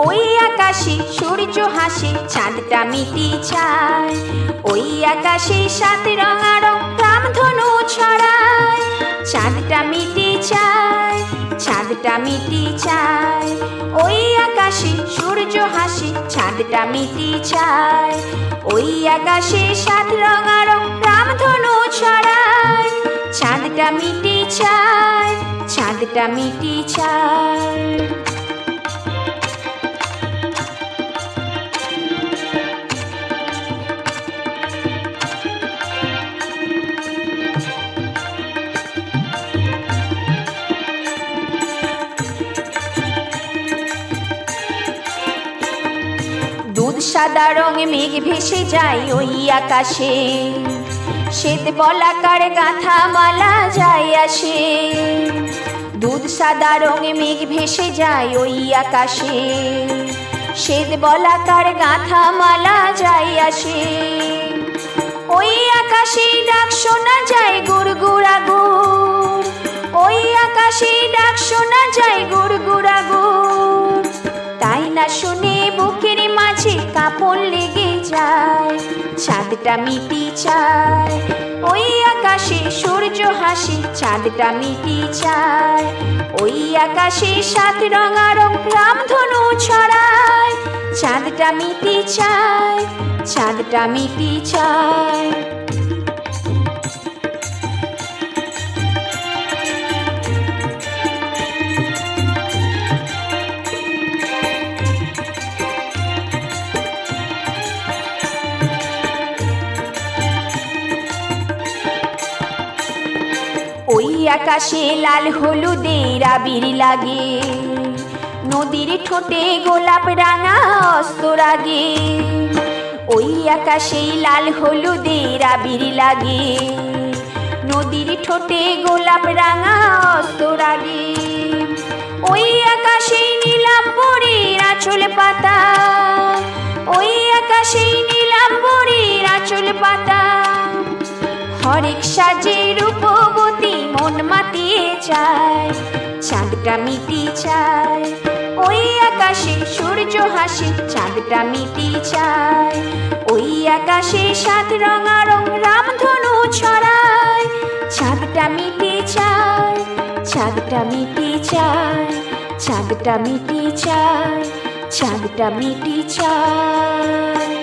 ওই আকাশে সূর্য হাসে, চাঁদটা মিটি ছায়। ওই আকাশে সাত রঙারং রামধনু ছড়ায়। চাঁদটা মিটি চায়, চাঁদটা মিটি চায়। ওই আকাশে সূর্য হাসে, চাঁদটা মিটি ছায়। ওই আকাশে সাত রঙারং রামধনু ছড়ায়। চাঁদটা মিটি চায়, চাঁদটা মিটি চায়। দুধ সাদা রঙে মেঘ ভেসে যায় ওই আকাশে, শ্বেত বলাকার গাঁথা মালা যায় আসে। দুধ সাদা রঙে মেঘ ভেসে যায় ওই আকাশে, শ্বেত বলাকার গাঁথা মালা যায় আসে। ওই আকাশে ডাক শোনা যায় গুড়গুড়া গুড়, ওই আকাশে ডাক শোনা যায় গুড়গুড়া গুড়। তাই না শুনে বুকের মাঝে কাঁপন লেগে যায়। চাঁদটা মিটি চায়, ওই আকাশে সূর্য হাসে, চাঁদটা মিটি চায়। ওই আকাশে সাত রঙারং রামধনু ছড়ায়। চাঁদটা মিটি চায়, চাঁদটা মিটি চায়। ওই আকাশে লাল হলুদের আবির লাগে, নদীর ঠোঁটে গোলাপ রাঙা অস্ত রাগে। ওই আকাশে লাল হলুদের আবির লাগে, নদীর ঠোঁটে গোলাপ রাঙা অস্ত রাগে। ওই আকাশে নীলাম্বরীর আঁচল পাতা, ওই আকাশে নীলাম্বরীর আঁচল পাতা। হরেক সাজে রূপবতী মন মাতিয়ে যায়। চাঁদটা মিটি চায়, ওই আকাশে সূর্য হাসে, চাঁদটা মিটি চায়। ওই আকাশে সাত রঙারং রামধনু ছড়ায়। চাঁদটা মিটি চায়, চাঁদটা মিটি চায়, চাঁদটা মিটি চায়, চাঁদটা মিটি চায়।